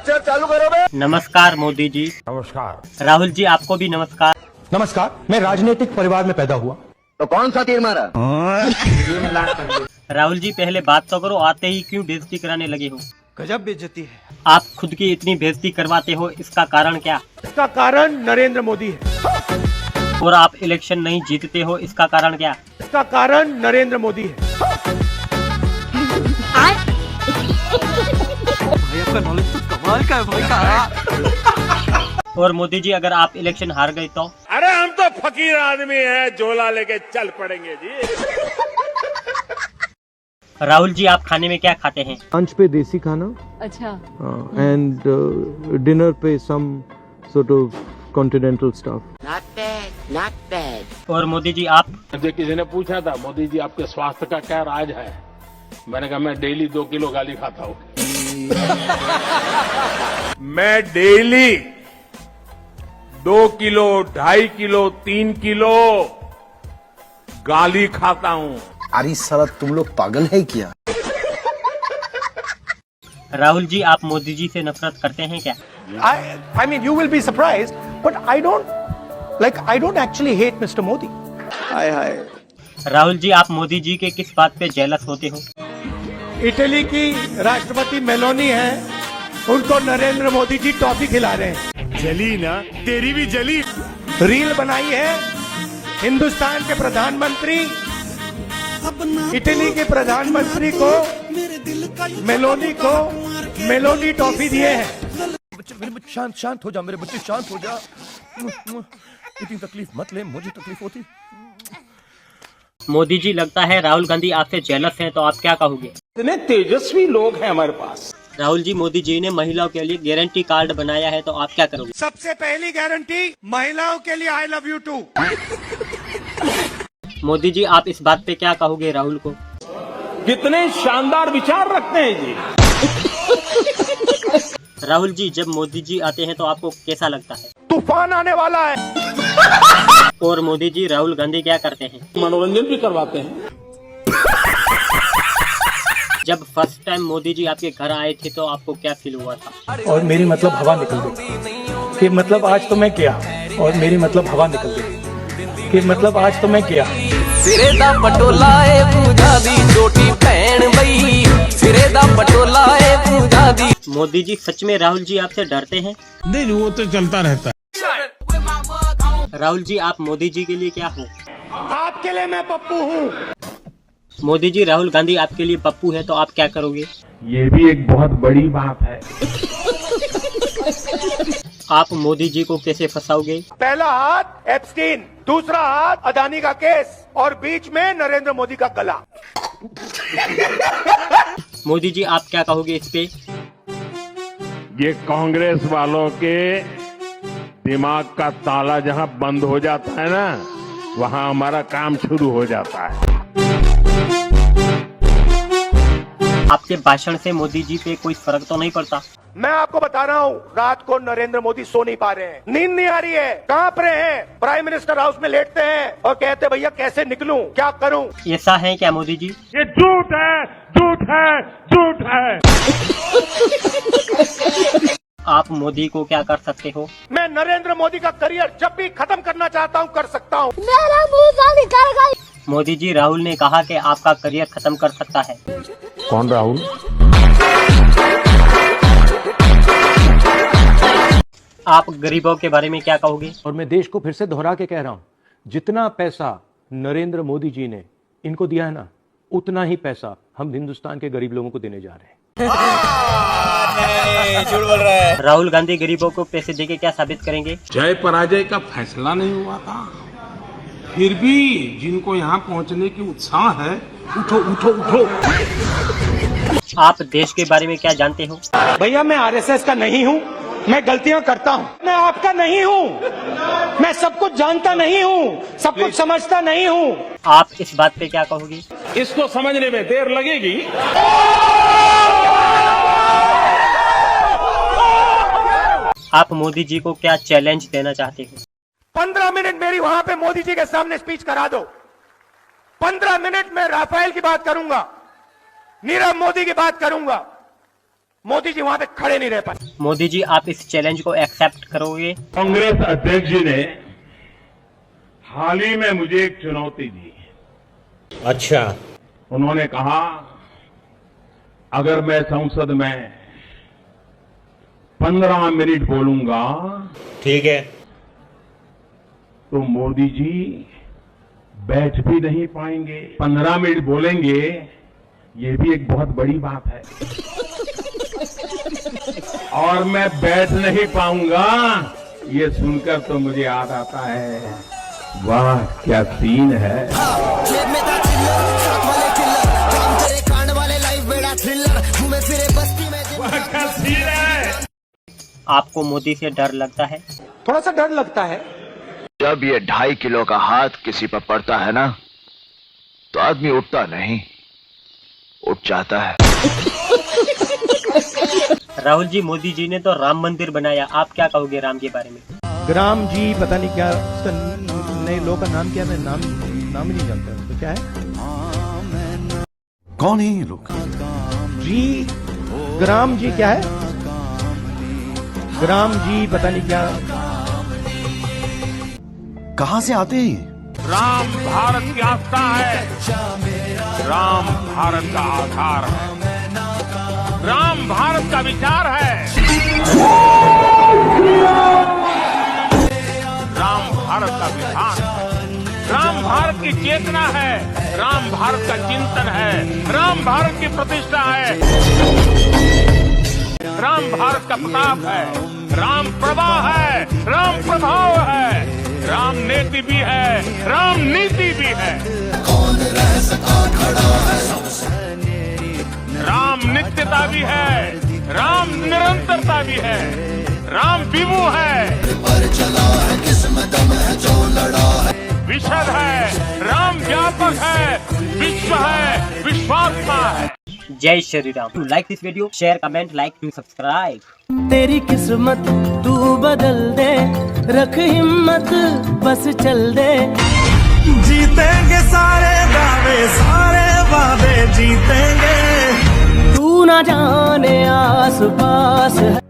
Picture चालू करो बे। नमस्कार मोदी जी। नमस्कार। राहुल जी आपको भी नमस्कार। नमस्कार। मैं राजनीतिक परिवार में पैदा हुआ। तो कौन सा तीर मारा? राहुल जी पहले बात तो करो, आते ही क्यों बेइज्जती कराने लगे हो? गजब बेइज्जती है। आप खुद की इतनी बेइज्जती करवाते हो, इसका कारण क्या? इसका कारण नरेंद्र मोदी है। और आप इलेक्शन नहीं जीतते हो, इसका कारण क्या? इसका कारण नरेंद्र मोदी है। भाई आपका नॉलेज तो कमाल का है भाई का। और मोदी जी अगर आप इलेक्शन हार गए तो? अरे हम तो फकीर आदमी हैं, झोला लेके चल पड़ेंगे जी। राहुल जी आप खाने में क्या खाते हैं? लंच पे देसी खाना, अच्छा, एंड डिनर पे some sort of continental stuff. Not bad. और मोदी जी आप? मुझे किसी ने पूछा था मोदी जी आपके स्वास्थ्य का क्या राज है, मैंने कहा मैं डेली 2 किलो गाली खाता हूँ। मैं डेली 2 किलो, 2.5 किलो, 3 किलो गाली खाता हूँ। अरे साला तुम लोग पागल है क्या? राहुल जी आप मोदी जी से नफरत करते हैं क्या? I mean, you will be surprised, but I don't actually hate Mr. Modi. हाय हाय। राहुल जी आप मोदी जी के किस बात पे जेलस होते हो? इटली की राष्ट्रपति मेलोनी है, उनको नरेंद्र मोदी जी टॉफी खिला रहे हैं। जली ना, तेरी भी जली। रील बनाई है हिंदुस्तान के प्रधानमंत्री इटली के प्रधानमंत्री को मेलोनी टॉफी दिए हैं। शांत हो जा मेरे बच्चे, शांत हो जा। इतनी तकलीफ मत ले, मुझे तकलीफ होती। मोदी जी लगता है राहुल गांधी आपसे जेलस हैं, तो आप क्या कहोगे? इतने तेजस्वी लोग हैं हमारे पास। राहुल जी मोदी जी ने महिलाओं के लिए गारंटी कार्ड बनाया है, तो आप क्या करोगे? सबसे पहली गारंटी महिलाओं के लिए I love you too. Modi ji आप इस बात पे क्या कहोगे राहुल को? कितने शानदार विचार रखते हैं जी। राहुल जी जब मोदी जी आते हैं तो आपको कैसा लगता है? तूफान आने वाला है। और मोदी जी राहुल गांधी क्या करते हैं? मनोरंजन भी करवाते हैं। जब फर्स्ट टाइम मोदी जी आपके घर आए थे तो आपको क्या फील हुआ था? और मेरी मतलब हवा निकल गई कि मतलब आज तो मैं क्या, और मेरी मतलब हवा निकल गई कि मतलब आज तो मैं क्या। सिरे दा पटोला ए पूजा दी छोटी भैन बई, सिरे दा पटोला ए पूजा दी। मोदी जी सच में राहुल जी आपसे डरते हैं? नहीं वो तो चलता रहता है। राहुल जी आप मोदी जी के लिए क्या हो? आपके लिए मैं पप्पू हूँ। मोदी जी राहुल गांधी आपके लिए पप्पू है, तो आप क्या करोगे? ये भी एक बहुत बड़ी बात है। आप मोदी जी को कैसे फंसाओगे? पहला हाथ एप्स्टीन, दूसरा हाथ अदानी का केस, और बीच में नरेंद्र मोदी का गला। मोदी जी आप क्या कहोगे इस पे? ये कांग्रेस वालों के दिमाग का ताला जहां बंद हो जाता है ना, वहां हमारा काम शुरू हो जाता है। आपके भाषण से मोदी जी पे कोई फर्क तो नहीं पड़ता? मैं आपको बता रहा हूँ, रात को नरेंद्र मोदी सो नहीं पा रहे हैं, नींद नहीं आ रही है, कांप रहे हैं, प्राइम मिनिस्टर हाउस में लेटते हैं और कहते भैया कैसे निकलूं, क्या करूं। ऐसा है क्या मोदी जी? ये झूठ है, झूठ है, झूठ है। आप मोदी को क्या कर सकते हो? मैं नरेंद्र मोदी का करियर जब भी खत्म करना चाहता हूँ कर सकता हूँ। मेरा मुंह निकल गई। मोदी जी राहुल ने कहा कि आपका करियर खत्म कर सकता है। कौन राहुल? आप गरीबों के बारे में क्या कहोगे? और मैं देश को फिर से दोहरा के कह रहा हूँ, जितना पैसा नरेंद्र मोदी जी ने इनको दिया है ना, उतना ही पैसा हम हिंदुस्तान के गरीब लोगों को देने जा रहे हैं। झूठ बोल रहा है। राहुल गांधी गरीबों को पैसे देके क्या साबित करेंगे? जय पराजय का फैसला नहीं हुआ था, फिर भी जिनको यहाँ पहुँचने की उत्साह है, उठो उठो उठो। आप देश के बारे में क्या जानते हो? भैया मैं आरएसएस का नहीं हूँ, मैं गलतियाँ करता हूँ, मैं आपका नहीं हूँ, मैं सब कुछ जानता नहीं हूँ, सब कुछ समझता नहीं हूँ। आप इस बात पे क्या कहोगे? इसको समझने में देर लगेगी। आप मोदी जी को क्या चैलेंज देना चाहते हो? 15 मिनट मेरी वहां पे मोदी जी के सामने स्पीच करा दो। 15 मिनट में राफेल की बात करूंगा, नीरव मोदी की बात करूंगा, मोदी जी वहां पे खड़े नहीं रह पाए। मोदी जी आप इस चैलेंज को एक्सेप्ट करोगे? कांग्रेस अध्यक्ष जी ने हाल ही में मुझे एक चुनौती दी। अच्छा, उन्होंने कहा अगर मैं संसद में 15 मिनट बोलूंगा ठीक है, तो मोदी जी बैठ भी नहीं पाएंगे। 15 मिनट बोलेंगे, ये भी एक बहुत बड़ी बात है। और मैं बैठ नहीं पाऊंगा, ये सुनकर तो मुझे याद आता है, वाह क्या सीन है। वाह क्या सीन है। आपको मोदी से डर लगता है? थोड़ा सा डर लगता है। जब ये 2.5 किलो का हाथ किसी पर पड़ता है ना, तो आदमी उठता नहीं, उठ जाता है। राहुल जी, मोदी जी ने तो राम मंदिर बनाया, आप क्या कहोगे राम के बारे में? ग्राम जी पता नहीं क्या उसका नए लोग का नाम क्या है, मैं नाम ही नहीं जानता। तो क्या है, कौन है ये लोग? जी ग्राम जी क्या है, ग्राम जी पता नहीं क्या, कहां से आते हैं ये? राम भारत की आस्था है, राम भारत का आधार है, राम भारत का विचार है, राम भारत का विधान है, राम भारत की चेतना है, राम भारत का चिंतन है, राम भारत की प्रतिष्ठा है, राम भारत का प्रताप है, राम प्रवाह है, राम प्रभाव है, राम नीति भी है, राम नीति भी है। राम नित्यता भी है, राम निरंतरता भी है, राम विभु है, विशद है, राम व्यापक है, विश्व है, विश्वात्मा है। जय Shri Ram. Like this video, share, comment, like to subscribe. तेरी किस्मत तू बदल दे, रख हिम्मत बस चल दे। जीतेंगे सारे दावे सारे वादे जीतेंगे, तू ना जाने आस पास है।